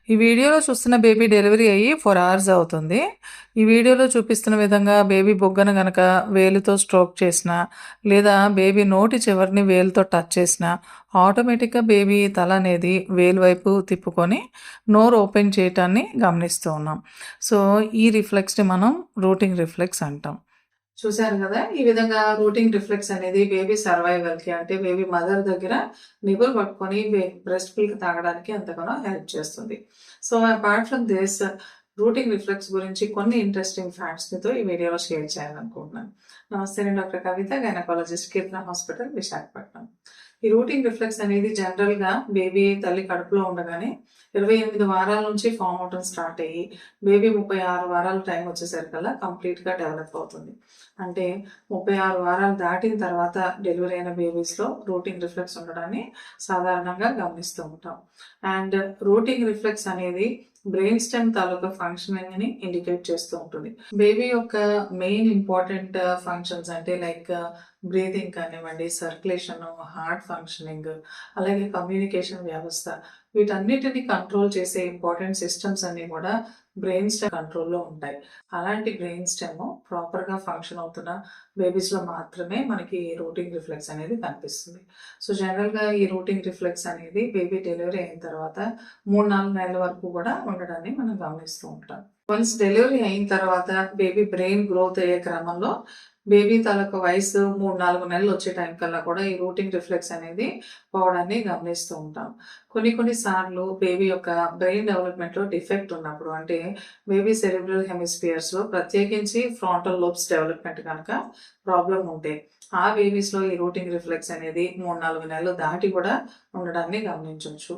ఈ వీడియోలో చూస్తున్న బేబీ డెలివరీ అయ్యి 4 అవర్స్ అవుతుంది. ఈ వీడియోలో చూపిస్తున్న విధంగా బేబీ బుగ్గన గనక వేలుతో స్ట్రోక్ చేసినా, లేదా బేబీ నోటి చివరిని వేలుతో టచ్ చేసినా, ఆటోమేటిక్‌గా బేబీ తల అనేది వేలు వైపు తిప్పుకొని నోరు ఓపెన్ చేయటాన్ని గమనిస్తూ ఉన్నాం. సో, ఈ రిఫ్లెక్స్‌ని మనం రూటింగ్ రిఫ్లెక్స్ అంటాం. చూశారు గదా! ఈ విధంగా రూటింగ్ రిఫ్లెక్స్ అనేది బేబీ సర్వైవల్‌కి అంటే బేబీ మదర్ దగ్గర నిబులు పట్టుకొని బ్రెస్ట్ మిల్క్ తాగడానికి ఎంతగానో హెల్ప్ చేస్తుంది. So, apart from this rooting reflex గురించి కొన్ని ఇంట్రెస్టింగ్ ఫ్యాక్ట్స్ మీతో ఈ వీడియోలో షేర్ చేయాలనుకుంటున్నాను. నమస్తే, నేను డాక్టర్ కవిత, గైనకాలజిస్ట్, కీర్తన హాస్పిటల్, విశాఖపట్నం. ఈ రూటింగ్ రిఫ్లెక్స్ అనేది జనరల్‌గా బేబీ తల్లి కడుపులో ఉండగానే 28 వారాల నుంచి ఫార్మ్ అవ్వడం స్టార్ట్ అయ్యి బేబీ 36 వారాల టైం వచ్చేసరికల్లా కంప్లీట్‌గా డెవలప్ అవుతుంది. అంటే 36 వారాలు దాటిన తర్వాత డెలివరీ అయిన బేబీస్‌లో రూటింగ్ రిఫ్లెక్స్ ఉండడాన్ని సాధారణంగా గమనిస్తూ ఉంటాం. అండ్ రూటింగ్ రిఫ్లెక్స్ అనేది బ్రెయిన్ స్టెమ్ తాలూకా ఫంక్షనింగ్‌ని ఇండికేట్ చేస్తూ ఉంటుంది. బేబీ యొక్క మెయిన్ ఇంపార్టెంట్ ఫంక్షన్స్ అంటే లైక్ బ్రీతింగ్ కానివ్వండి, సర్క్యులేషను, హార్ట్ ఫంక్షనింగ్, అలాగే కమ్యూనికేషన్ వ్యవస్థ, వీటన్నిటిని కంట్రోల్ చేసే ఇంపార్టెంట్ సిస్టమ్స్ అన్నీ కూడా బ్రెయిన్ స్టెమ్ కంట్రోల్‌లో ఉంటాయి. అలాంటి బ్రెయిన్ స్టెమ్ ప్రాపర్‌గా ఫంక్షన్ అవుతున్న బేబీస్‌లో మాత్రమే మనకి రూటింగ్ రిఫ్లెక్స్ అనేది కనిపిస్తుంది. సో, జనరల్‌గా ఈ రూటింగ్ రిఫ్లెక్స్ అనేది బేబీ డెలివరీ అయిన తర్వాత 3, 4 నెలల వరకు కూడా ఉండడాన్ని మనం గమనిస్తూ ఉంటాం. వన్స్ డెలివరీ అయిన తర్వాత బేబీ బ్రెయిన్ గ్రోత్ అయ్యే క్రమంలో బేబీ తాలూకా వయసు 3, 4 నెలలు వచ్చే టైం కల్లా కూడా ఈ రూటింగ్ రిఫ్లెక్స్ అనేది పోవడాన్ని గమనిస్తూ ఉంటాం. కొన్ని సార్లు బేబీ యొక్క బ్రెయిన్ డెవలప్‌మెంట్‌లో డిఫెక్ట్ ఉన్నప్పుడు అంటే బేబీ సెరెబ్రల్ హెమిస్ఫియర్స్‌లో ప్రత్యేకించి ఫ్రాంటల్ లోబ్స్ డెవలప్‌మెంట్ కనుక ప్రాబ్లమ్ ఉంటే ఆ బేబీస్‌లో ఈ రూటింగ్ రిఫ్లెక్స్ అనేది 3, 4 నెలలు దాటి కూడా ఉండడాన్ని గమనించొచ్చు.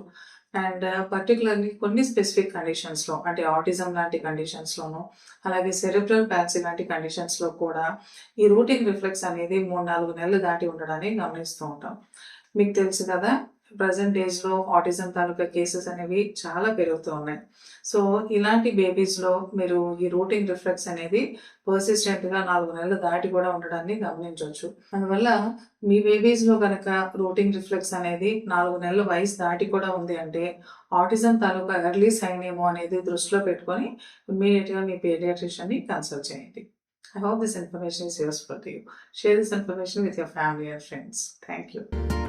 అండ్ పర్టిక్యులర్‌లీ కొన్ని స్పెసిఫిక్ కండిషన్స్‌లో అంటే ఆటిజం లాంటి కండిషన్స్‌లోనూ, అలాగే సెరెబ్రల్ పాల్సీ లాంటి కండిషన్స్‌లో కూడా ఈ రూటింగ్ రిఫ్లెక్స్ అనేది 3, 4 నెలలు దాటి ఉండడాన్ని గమనిస్తూ ఉంటాం. మీకు తెలుసు కదా! ప్రెజెంట్ ఏజ్‌లో ఆటిజం తాలూకా కేసెస్ అనేవి చాలా పెరుగుతూ ఉన్నాయి. సో, ఇలాంటి బేబీస్‌లో మీరు ఈ రూటింగ్ రిఫ్లెక్స్ అనేది పర్సిస్టెంట్‌గా 4 నెలలు దాటి కూడా ఉండడాన్ని గమనించొచ్చు. అందువల్ల మీ బేబీస్‌లో గనక రూటింగ్ రిఫ్లెక్స్ అనేది 4 నెలల వయసు దాటి కూడా ఉంది అంటే ఆటిజం తాలూకా ఎర్లీ సైన్ ఏమో అనేది దృష్టిలో పెట్టుకొని ఇమ్మీడియేట్‌గా మీ పీడియాట్రిషియన్‌ని కన్సల్ట్ చేయండి. I hope this information is useful to you. Share this information with your family and friends. Thank you.